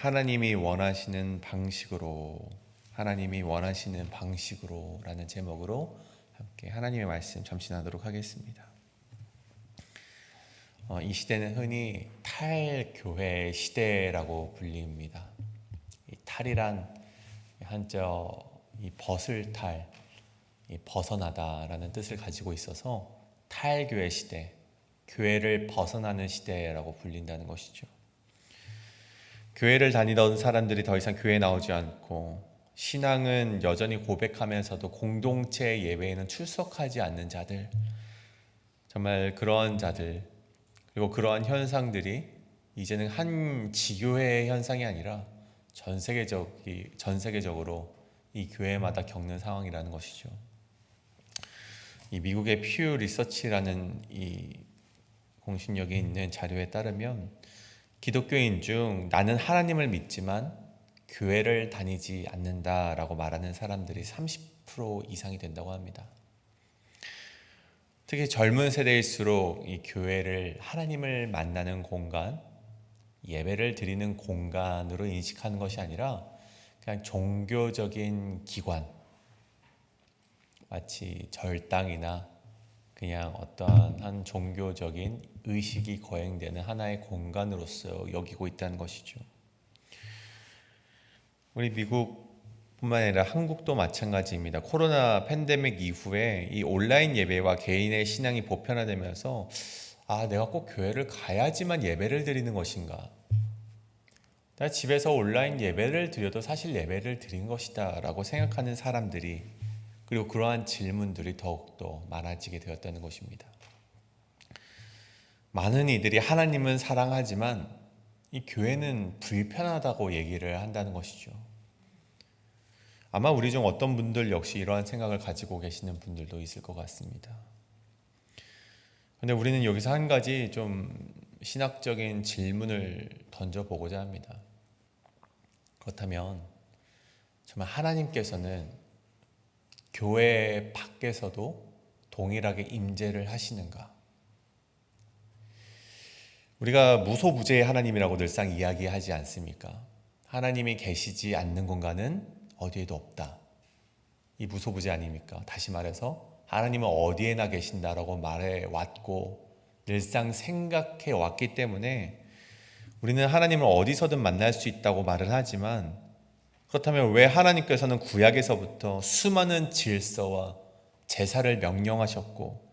하나님이 원하시는 방식으로, 하나님이 원하시는 방식으로 라는 제목으로 함께 하나님의 말씀 잠시 나누도록 하겠습니다. 이 시대는 흔히 탈교회 시대라고 불립니다. 이 탈이란 한자 이 벗을 탈, 이 벗어나다라는 뜻을 가지고 있어서 탈교회 시대, 교회를 벗어나는 시대라고 불린다는 것이죠. 교회를 다니던 사람들이 더 이상 교회에 나오지 않고 신앙은 여전히 고백하면서도 공동체 예배에는 출석하지 않는 자들, 정말 그러한 자들, 그리고 그러한 현상들이 이제는 한 지교회의 현상이 아니라 전 세계적으로 이 교회마다 겪는 상황이라는 것이죠. 이 미국의 퓨 리서치라는 이 공신력이 있는 자료에 따르면 기독교인 중 나는 하나님을 믿지만 교회를 다니지 않는다라고 말하는 사람들이 30% 이상이 된다고 합니다. 특히 젊은 세대일수록 이 교회를 하나님을 만나는 공간, 예배를 드리는 공간으로 인식하는 것이 아니라 그냥 종교적인 기관, 마치 절당이나 그냥 어떠한 한 종교적인 의식이 거행되는 하나의 공간으로서 여기고 있다는 것이죠. 우리 미국뿐만 아니라 한국도 마찬가지입니다. 코로나 팬데믹 이후에 이 온라인 예배와 개인의 신앙이 보편화되면서 내가 꼭 교회를 가야지만 예배를 드리는 것인가? 내가 집에서 온라인 예배를 드려도 사실 예배를 드린 것이다 라고 생각하는 사람들이, 그리고 그러한 질문들이 더욱더 많아지게 되었다는 것입니다. 많은 이들이 하나님은 사랑하지만 이 교회는 불편하다고 얘기를 한다는 것이죠. 아마 우리 중 어떤 분들 역시 이러한 생각을 가지고 계시는 분들도 있을 것 같습니다. 그런데 우리는 여기서 한 가지 좀 신학적인 질문을 던져보고자 합니다. 그렇다면 정말 하나님께서는 교회 밖에서도 동일하게 임재를 하시는가? 우리가 무소부재의 하나님이라고 늘상 이야기하지 않습니까? 하나님이 계시지 않는 공간은 어디에도 없다. 이 무소부재 아닙니까? 다시 말해서 하나님은 어디에나 계신다라고 말해왔고 늘상 생각해 왔기 때문에 우리는 하나님을 어디서든 만날 수 있다고 말을 하지만, 그렇다면 왜 하나님께서는 구약에서부터 수많은 질서와 제사를 명령하셨고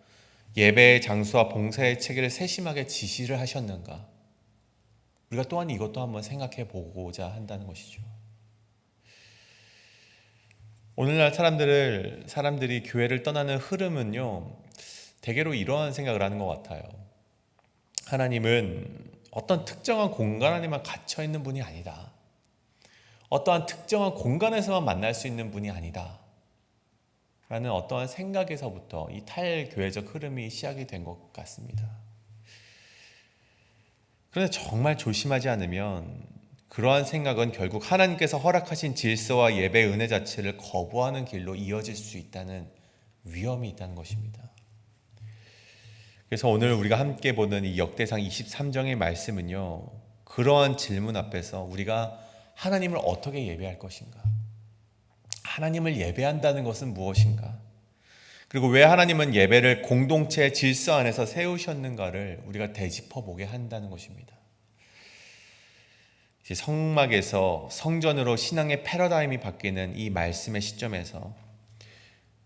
예배의 장소와 봉사의 체계를 세심하게 지시를 하셨는가? 우리가 또한 이것도 한번 생각해 보고자 한다는 것이죠. 오늘날 사람들이 교회를 떠나는 흐름은요, 대개로 이러한 생각을 하는 것 같아요. 하나님은 어떤 특정한 공간 안에만 갇혀 있는 분이 아니다. 어떠한 특정한 공간에서만 만날 수 있는 분이 아니다. 라는 어떠한 생각에서부터 이 탈교회적 흐름이 시작이 된 것 같습니다. 그런데 정말 조심하지 않으면 그러한 생각은 결국 하나님께서 허락하신 질서와 예배 은혜 자체를 거부하는 길로 이어질 수 있다는 위험이 있다는 것입니다. 그래서 오늘 우리가 함께 보는 이 역대상 23장의 말씀은요, 그러한 질문 앞에서 우리가 하나님을 어떻게 예배할 것인가? 하나님을 예배한다는 것은 무엇인가? 그리고 왜 하나님은 예배를 공동체의 질서 안에서 세우셨는가를 우리가 되짚어 보게 한다는 것입니다. 이제 성막에서 성전으로 신앙의 패러다임이 바뀌는 이 말씀의 시점에서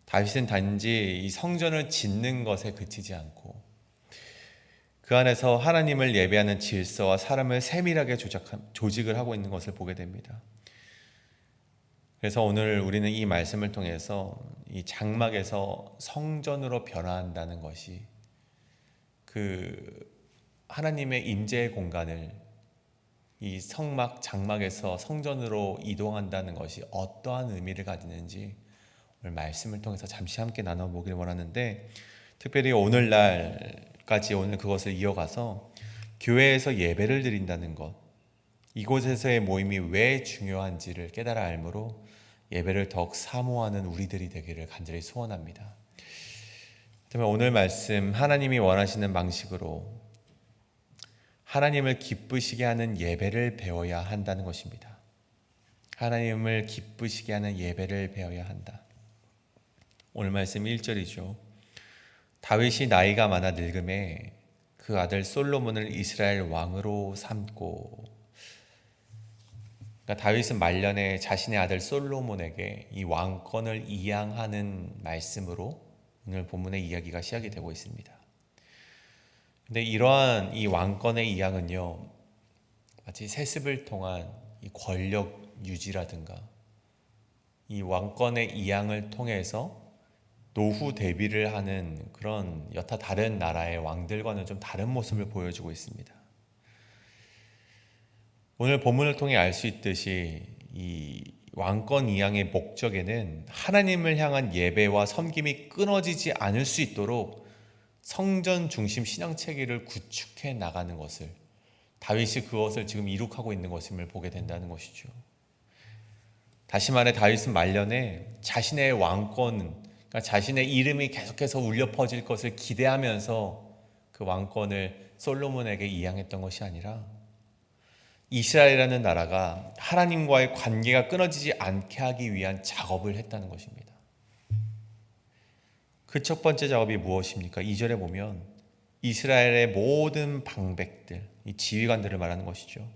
다윗은 단지 이 성전을 짓는 것에 그치지 않고 그 안에서 하나님을 예배하는 질서와 사람을 세밀하게 조직을 하고 있는 것을 보게 됩니다. 그래서 오늘 우리는 이 말씀을 통해서 이 장막에서 성전으로 변화한다는 것이 그 하나님의 임재의 공간을 이 장막에서 성전으로 이동한다는 것이 어떠한 의미를 가지는지 오늘 말씀을 통해서 잠시 함께 나눠보길 원하는데, 특별히 오늘날까지 오늘 그것을 이어가서 교회에서 예배를 드린다는 것, 이곳에서의 모임이 왜 중요한지를 깨달아 알므로 예배를 더욱 사모하는 우리들이 되기를 간절히 소원합니다. 그러면 오늘 말씀 하나님이 원하시는 방식으로 하나님을 기쁘시게 하는 예배를 배워야 한다는 것입니다. 하나님을 기쁘시게 하는 예배를 배워야 한다. 오늘 말씀 1절이죠. 다윗이 나이가 많아 늙음에 그 아들 솔로몬을 이스라엘 왕으로 삼고. 그러니까 다윗은 말년에 자신의 아들 솔로몬에게 이 왕권을 이양하는 말씀으로 오늘 본문의 이야기가 시작이 되고 있습니다. 근데 이러한 이 왕권의 이양은요, 마치 세습을 통한 이 권력 유지라든가 이 왕권의 이양을 통해서 노후 대비를 하는 그런 여타 다른 나라의 왕들과는 좀 다른 모습을 보여주고 있습니다. 오늘 본문을 통해 알 수 있듯이 이 왕권 이양의 목적에는 하나님을 향한 예배와 섬김이 끊어지지 않을 수 있도록 성전 중심 신앙 체계를 구축해 나가는 것을, 다윗이 그것을 지금 이룩하고 있는 것임을 보게 된다는 것이죠. 다시 말해 다윗은 말년에 자신의 왕권, 그러니까 자신의 이름이 계속해서 울려 퍼질 것을 기대하면서 그 왕권을 솔로몬에게 이양했던 것이 아니라 이스라엘이라는 나라가 하나님과의 관계가 끊어지지 않게 하기 위한 작업을 했다는 것입니다. 그 첫 번째 작업이 무엇입니까? 2절에 보면 이스라엘의 모든 방백들, 이 지휘관들을 말하는 것이죠.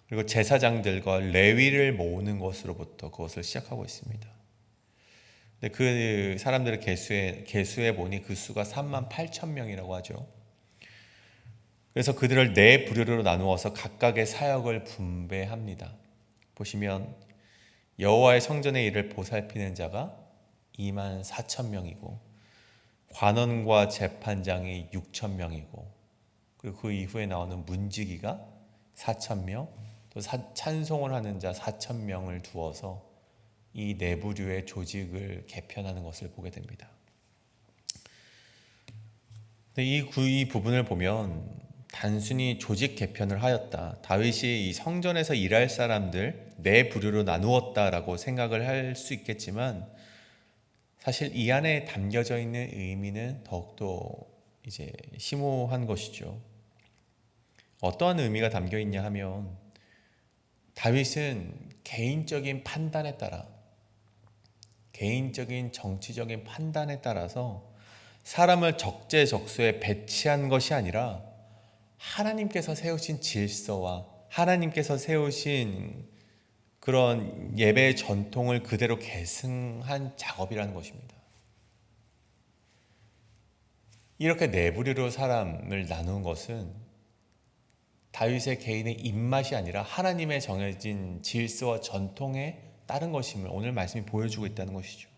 그리고 제사장들과 레위를 모으는 것으로부터 그것을 시작하고 있습니다. 근데 그 사람들을 계수해 보니 그 수가 38,000명이라고 하죠. 그래서 그들을 네 부류로 나누어서 각각의 사역을 분배합니다. 보시면 여호와의 성전의 일을 보살피는 자가 24,000명이고 관원과 재판장이 6,000명이고 그리고 그 이후에 나오는 문지기가 4,000명, 또 찬송을 하는 자 4,000명을 두어서 이 네 부류의 조직을 개편하는 것을 보게 됩니다. 근데 이 부분을 보면 단순히 조직 개편을 하였다, 다윗이 이 성전에서 일할 사람들 네 부류로 나누었다라고 생각을 할 수 있겠지만 사실 이 안에 담겨져 있는 의미는 더욱더 이제 심오한 것이죠. 어떠한 의미가 담겨 있냐 하면 다윗은 개인적인 판단에 따라, 개인적인 정치적인 판단에 따라서 사람을 적재적소에 배치한 것이 아니라 하나님께서 세우신 질서와 하나님께서 세우신 그런 예배의 전통을 그대로 계승한 작업이라는 것입니다. 이렇게 네 부류로 사람을 나눈 것은 다윗의 개인의 입맛이 아니라 하나님의 정해진 질서와 전통에 따른 것임을 오늘 말씀이 보여주고 있다는 것이죠.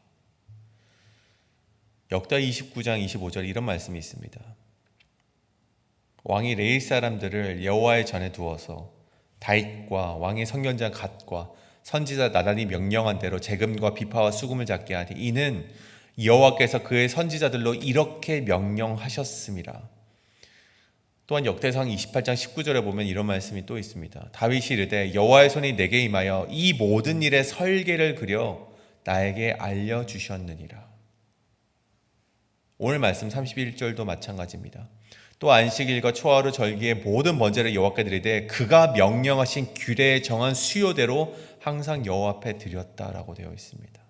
역다 29장 25절에 이런 말씀이 있습니다. 왕이 레위 사람들을 여호와의 전에 두어서 다윗과 왕의 선견자 갓과 선지자 나단이 명령한 대로 재금과 비파와 수금을 잡게 하니 이는 여호와께서 그의 선지자들로 이렇게 명령하셨습니다. 또한 역대상 28장 19절에 보면 이런 말씀이 또 있습니다. 다윗이 이르되 여호와의 손이 내게 임하여 이 모든 일의 설계를 그려 나에게 알려주셨느니라. 오늘 말씀 31절도 마찬가지입니다. 또 안식일과 초하루 절기의 모든 번제를 여호와께 드리되 그가 명령하신 규례에 정한 수요대로 항상 여호와 앞에 드렸다라고 되어 있습니다.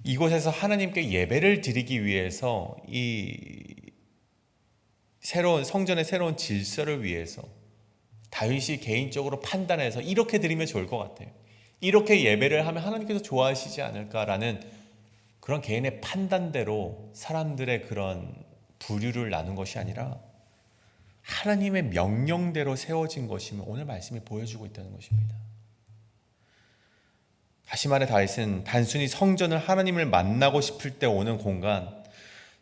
이곳에서 하나님께 예배를 드리기 위해서 이 새로운 성전의 새로운 질서를 위해서 다윗이 개인적으로 판단해서 이렇게 드리면 좋을 것 같아요, 이렇게 예배를 하면 하나님께서 좋아하시지 않을까라는 그런 개인의 판단대로 사람들의 그런 부류를 나눈 것이 아니라 하나님의 명령대로 세워진 것임을 오늘 말씀이 보여주고 있다는 것입니다. 다시 말해 다윗은 단순히 성전을 하나님을 만나고 싶을 때 오는 공간,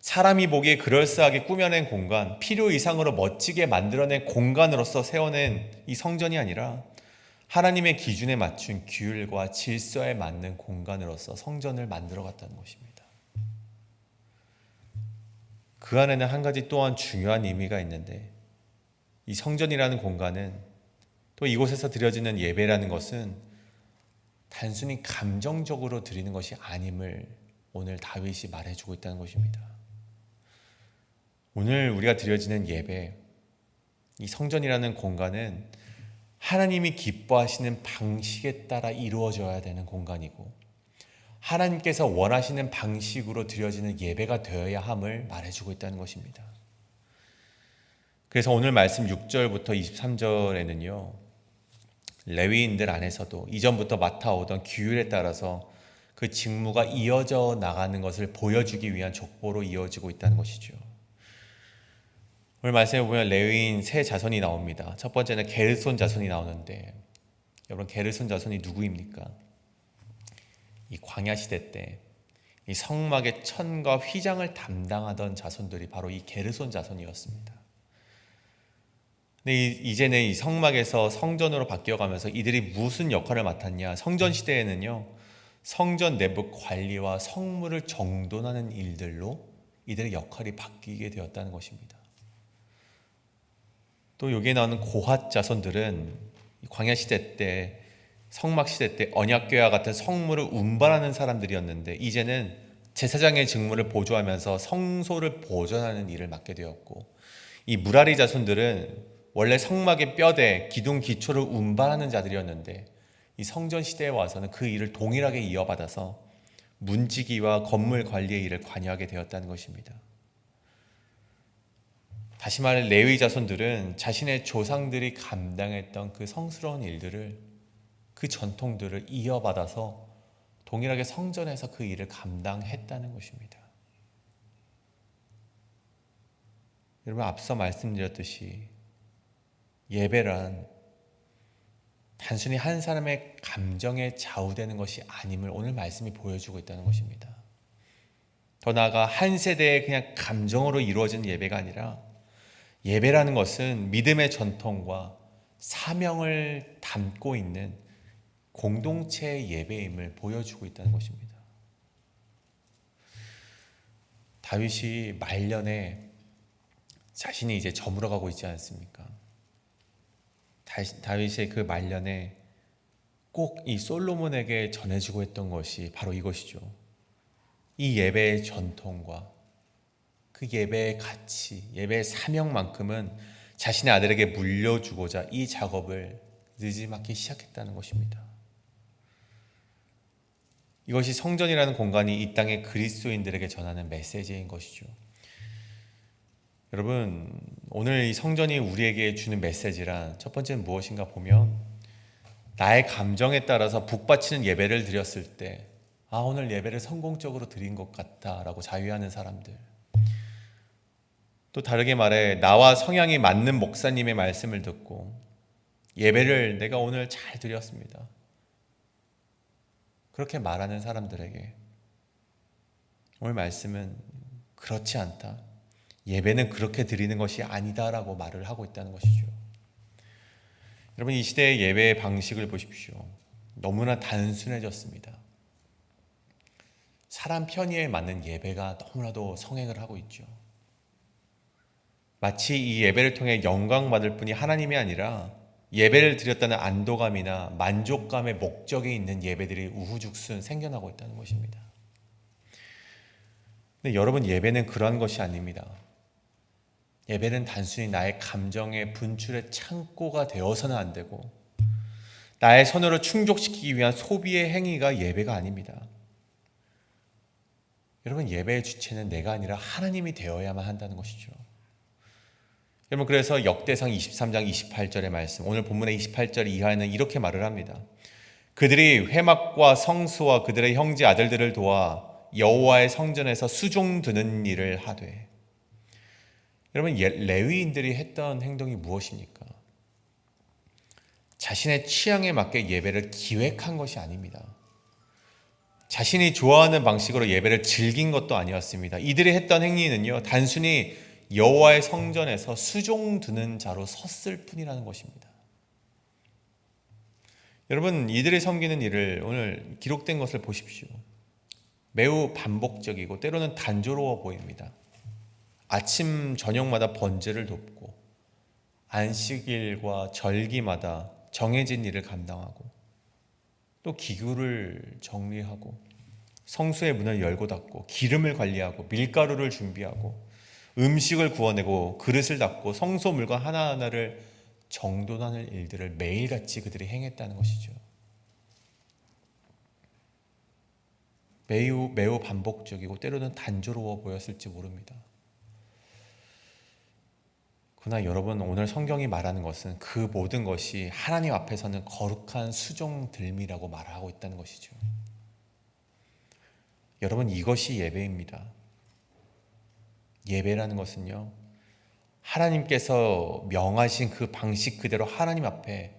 사람이 보기에 그럴싸하게 꾸며낸 공간, 필요 이상으로 멋지게 만들어낸 공간으로서 세워낸 이 성전이 아니라 하나님의 기준에 맞춘 규율과 질서에 맞는 공간으로서 성전을 만들어 갔다는 것입니다. 그 안에는 한 가지 또한 중요한 의미가 있는데, 이 성전이라는 공간은, 또 이곳에서 드려지는 예배라는 것은 단순히 감정적으로 드리는 것이 아님을 오늘 다윗이 말해주고 있다는 것입니다. 오늘 우리가 드려지는 예배, 이 성전이라는 공간은 하나님이 기뻐하시는 방식에 따라 이루어져야 되는 공간이고 하나님께서 원하시는 방식으로 드려지는 예배가 되어야 함을 말해주고 있다는 것입니다. 그래서 오늘 말씀 6절부터 23절에는요, 레위인들 안에서도 이전부터 맡아오던 규율에 따라서 그 직무가 이어져 나가는 것을 보여주기 위한 족보로 이어지고 있다는 것이죠. 오늘 말씀에 보면 레위인 세 자손이 나옵니다. 첫 번째는 게르손 자손이 나오는데, 여러분 게르손 자손이 누구입니까? 이 광야 시대 때 이 성막의 천과 휘장을 담당하던 자손들이 바로 이 게르손 자손이었습니다. 근데 이제는 이 성막에서 성전으로 바뀌어가면서 이들이 무슨 역할을 맡았냐? 성전 시대에는요, 성전 내부 관리와 성물을 정돈하는 일들로 이들의 역할이 바뀌게 되었다는 것입니다. 또 여기에 나오는 고핫 자손들은 광야 시대 때, 성막 시대 때 언약궤와 같은 성물을 운반하는 사람들이었는데 이제는 제사장의 직무를 보조하면서 성소를 보존하는 일을 맡게 되었고, 이 무라리 자손들은 원래 성막의 뼈대, 기둥, 기초를 운반하는 자들이었는데 이 성전 시대에 와서는 그 일을 동일하게 이어받아서 문지기와 건물 관리의 일을 관여하게 되었다는 것입니다. 다시 말해 레위 자손들은 자신의 조상들이 감당했던 그 성스러운 일들을, 그 전통들을 이어받아서 동일하게 성전에서 그 일을 감당했다는 것입니다. 여러분, 앞서 말씀드렸듯이 예배란 단순히 한 사람의 감정에 좌우되는 것이 아님을 오늘 말씀이 보여주고 있다는 것입니다. 더 나아가 한 세대의 그냥 감정으로 이루어진 예배가 아니라 예배라는 것은 믿음의 전통과 사명을 담고 있는 공동체의 예배임을 보여주고 있다는 것입니다. 다윗이 말년에 자신이 이제 저물어가고 있지 않습니까? 다윗의 그 말년에 꼭 이 솔로몬에게 전해주고 했던 것이 바로 이것이죠. 이 예배의 전통과 그 예배의 가치, 예배의 사명만큼은 자신의 아들에게 물려주고자 이 작업을 느지막이 시작했다는 것입니다. 이것이 성전이라는 공간이 이 땅의 그리스도인들에게 전하는 메시지인 것이죠. 여러분, 오늘 이 성전이 우리에게 주는 메시지란 첫 번째는 무엇인가 보면 나의 감정에 따라서 북받치는 예배를 드렸을 때 오늘 예배를 성공적으로 드린 것 같다 라고 자유하는 사람들, 또 다르게 말해 나와 성향이 맞는 목사님의 말씀을 듣고 예배를 내가 오늘 잘 드렸습니다, 그렇게 말하는 사람들에게 오늘 말씀은 그렇지 않다, 예배는 그렇게 드리는 것이 아니다라고 말을 하고 있다는 것이죠. 여러분, 이 시대의 예배의 방식을 보십시오. 너무나 단순해졌습니다. 사람 편의에 맞는 예배가 너무나도 성행을 하고 있죠. 마치 이 예배를 통해 영광받을 뿐이 하나님이 아니라 예배를 드렸다는 안도감이나 만족감의 목적이 있는 예배들이 우후죽순 생겨나고 있다는 것입니다. 근데 여러분, 예배는 그러한 것이 아닙니다. 예배는 단순히 나의 감정의 분출의 창고가 되어서는 안 되고 나의 선호를 충족시키기 위한 소비의 행위가 예배가 아닙니다. 여러분, 예배의 주체는 내가 아니라 하나님이 되어야만 한다는 것이죠. 여러분, 그래서 역대상 23장 28절의 말씀, 오늘 본문의 28절 이하에는 이렇게 말을 합니다. 그들이 회막과 성수와 그들의 형제 아들들을 도와 여호와의 성전에서 수종 드는 일을 하되. 여러분, 레위인들이 했던 행동이 무엇입니까? 자신의 취향에 맞게 예배를 기획한 것이 아닙니다. 자신이 좋아하는 방식으로 예배를 즐긴 것도 아니었습니다. 이들이 했던 행위는요, 단순히 여호와의 성전에서 수종 드는 자로 섰을 뿐이라는 것입니다. 여러분, 이들이 섬기는 일을 오늘 기록된 것을 보십시오. 매우 반복적이고 때로는 단조로워 보입니다. 아침 저녁마다 번제를 돕고 안식일과 절기마다 정해진 일을 감당하고 또 기구를 정리하고 성수의 문을 열고 닫고 기름을 관리하고 밀가루를 준비하고 음식을 구워내고 그릇을 닦고 성소 물건 하나하나를 정돈하는 일들을 매일같이 그들이 행했다는 것이죠. 매우 반복적이고 때로는 단조로워 보였을지 모릅니다. 그러나 여러분, 오늘 성경이 말하는 것은 그 모든 것이 하나님 앞에서는 거룩한 수종들미라고 말하고 있다는 것이죠. 여러분, 이것이 예배입니다. 예배라는 것은요, 하나님께서 명하신 그 방식 그대로 하나님 앞에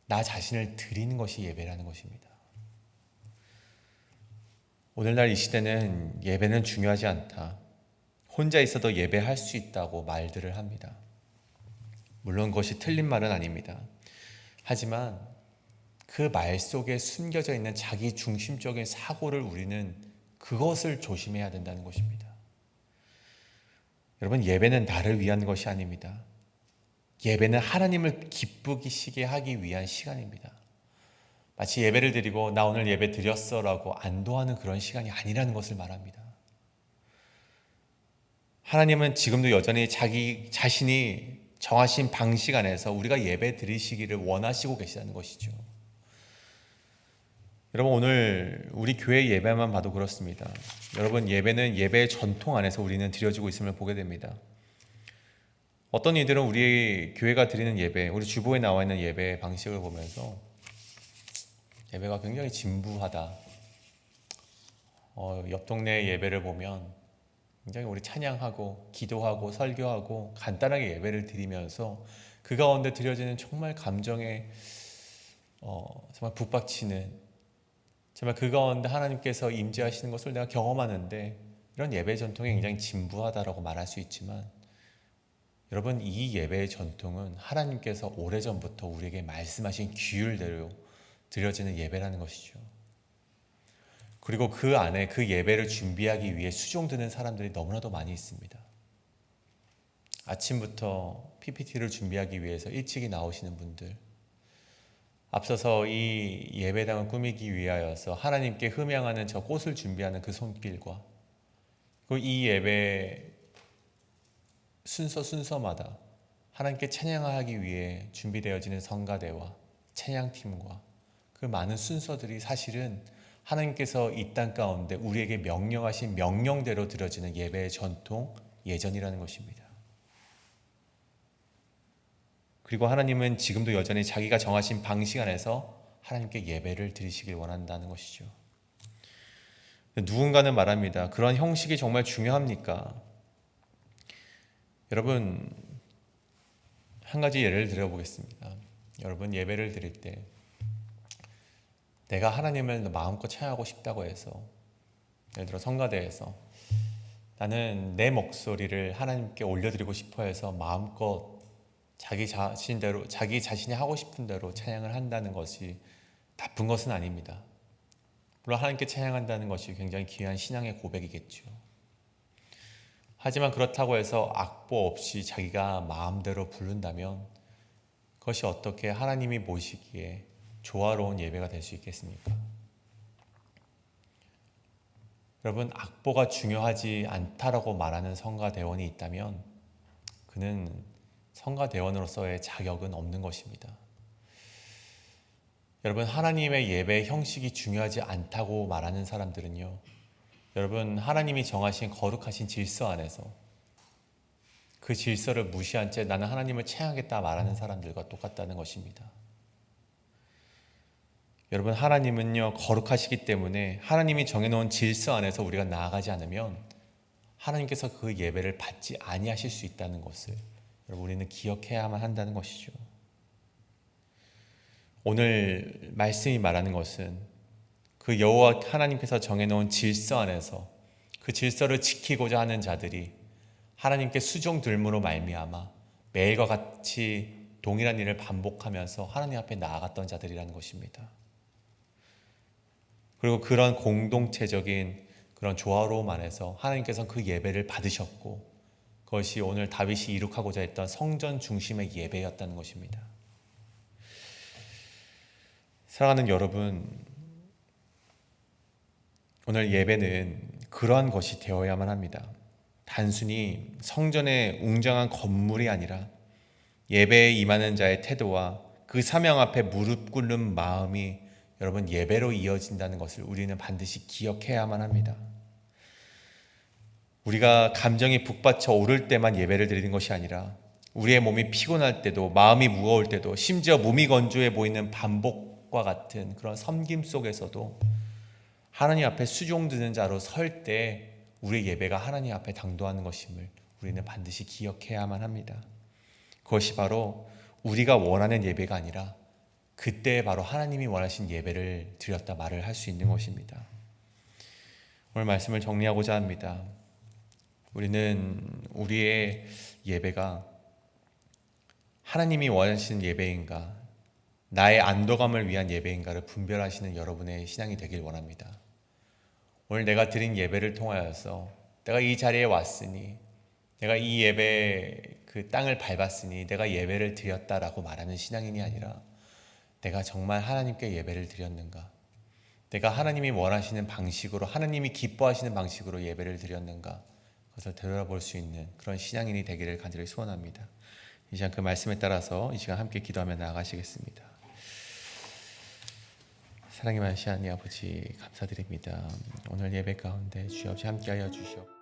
나 자신을 드리는 것이 예배라는 것입니다. 오늘날 이 시대는 예배는 중요하지 않다, 혼자 있어도 예배할 수 있다고 말들을 합니다. 물론 그것이 틀린 말은 아닙니다. 하지만 그 말 속에 숨겨져 있는 자기 중심적인 사고를 우리는 그것을 조심해야 된다는 것입니다. 여러분, 예배는 나를 위한 것이 아닙니다. 예배는 하나님을 기쁘시게 하기 위한 시간입니다. 마치 예배를 드리고 나 오늘 예배 드렸어 라고 안도하는 그런 시간이 아니라는 것을 말합니다. 하나님은 지금도 여전히 자기 자신이 정하신 방식 안에서 우리가 예배 드리시기를 원하시고 계시다는 것이죠. 여러분, 오늘 우리 교회 예배만 봐도 그렇습니다. 여러분, 예배는 예배의 전통 안에서 우리는 드려지고 있음을 보게 됩니다. 어떤 이들은 우리 교회가 드리는 예배, 우리 주보에 나와 있는 예배 방식을 보면서 예배가 굉장히 진부하다, 옆 동네 예배를 보면 굉장히 우리 찬양하고 기도하고 설교하고 간단하게 예배를 드리면서 그 가운데 드려지는 정말 감정에 정말 북받치는, 정말 그 가운데 하나님께서 임재하시는 것을 내가 경험하는데, 이런 예배 전통이 굉장히 진부하다라고 말할 수 있지만, 여러분, 이 예배의 전통은 하나님께서 오래전부터 우리에게 말씀하신 규율대로 드려지는 예배라는 것이죠. 그리고 그 안에 그 예배를 준비하기 위해 수종드는 사람들이 너무나도 많이 있습니다. 아침부터 PPT를 준비하기 위해서 일찍이 나오시는 분들, 앞서서 이 예배당을 꾸미기 위하여서 하나님께 흠양하는 저 꽃을 준비하는 그 손길과, 그리고 이 예배 순서마다 하나님께 찬양하기 위해 준비되어지는 성가대와 찬양팀과 그 많은 순서들이 사실은 하나님께서 이 땅 가운데 우리에게 명령하신 명령대로 드려지는 예배의 전통, 예전이라는 것입니다. 그리고 하나님은 지금도 여전히 자기가 정하신 방식 안에서 하나님께 예배를 드리시길 원한다는 것이죠. 누군가는 말합니다. 그런 형식이 정말 중요합니까? 여러분, 한 가지 예를 들어보겠습니다. 여러분, 예배를 드릴 때 내가 하나님을 마음껏 찬양하고 싶다고 해서, 예를 들어 성가대에서 나는 내 목소리를 하나님께 올려드리고 싶어 해서 마음껏 자기 자신이 하고 싶은 대로 찬양을 한다는 것이 나쁜 것은 아닙니다. 물론 하나님께 찬양한다는 것이 굉장히 귀한 신앙의 고백이겠죠. 하지만 그렇다고 해서 악보 없이 자기가 마음대로 부른다면 그것이 어떻게 하나님이 보시기에 조화로운 예배가 될 수 있겠습니까? 여러분, 악보가 중요하지 않다라고 말하는 성가대원이 있다면 그는 성가대원으로서의 자격은 없는 것입니다. 여러분, 하나님의 예배 형식이 중요하지 않다고 말하는 사람들은요, 여러분, 하나님이 정하신 거룩하신 질서 안에서 그 질서를 무시한 채 나는 하나님을 찬양하겠다 말하는 사람들과 똑같다는 것입니다. 여러분, 하나님은요 거룩하시기 때문에 하나님이 정해놓은 질서 안에서 우리가 나아가지 않으면 하나님께서 그 예배를 받지 아니하실 수 있다는 것을 여러분, 우리는 기억해야만 한다는 것이죠. 오늘 말씀이 말하는 것은 그 여호와 하나님께서 정해놓은 질서 안에서 그 질서를 지키고자 하는 자들이 하나님께 수종들므로 말미암아 매일과 같이 동일한 일을 반복하면서 하나님 앞에 나아갔던 자들이라는 것입니다. 그리고 그런 공동체적인 그런 조화로움 안에서 하나님께서는 그 예배를 받으셨고, 그것이 오늘 다윗이 이룩하고자 했던 성전 중심의 예배였다는 것입니다. 사랑하는 여러분, 오늘 예배는 그러한 것이 되어야만 합니다. 단순히 성전의 웅장한 건물이 아니라 예배에 임하는 자의 태도와 그 사명 앞에 무릎 꿇는 마음이 여러분 예배로 이어진다는 것을 우리는 반드시 기억해야만 합니다. 우리가 감정이 북받쳐 오를 때만 예배를 드리는 것이 아니라 우리의 몸이 피곤할 때도, 마음이 무거울 때도, 심지어 몸이 건조해 보이는 반복과 같은 그런 섬김 속에서도 하나님 앞에 수종드는 자로 설 때 우리의 예배가 하나님 앞에 당도하는 것임을 우리는 반드시 기억해야만 합니다. 그것이 바로 우리가 원하는 예배가 아니라 그때 바로 하나님이 원하신 예배를 드렸다 말을 할 수 있는 것입니다. 오늘 말씀을 정리하고자 합니다. 우리는 우리의 예배가 하나님이 원하시는 예배인가, 나의 안도감을 위한 예배인가를 분별하시는 여러분의 신앙이 되길 원합니다. 오늘 내가 드린 예배를 통하여서 내가 이 자리에 왔으니, 내가 이 예배 그 땅을 밟았으니 내가 예배를 드렸다라고 말하는 신앙인이 아니라 내가 정말 하나님께 예배를 드렸는가, 내가 하나님이 원하시는 방식으로, 하나님이 기뻐하시는 방식으로 예배를 드렸는가, 그것을 되돌아볼 수 있는 그런 신앙인이 되기를 간절히 소원합니다. 이 시간 그 말씀에 따라서 이 시간 함께 기도하며 나아가시겠습니다. 사랑의 많으신 하나님 아버지, 감사드립니다. 오늘 예배 가운데 주여 없이 함께하여 주시옵소서.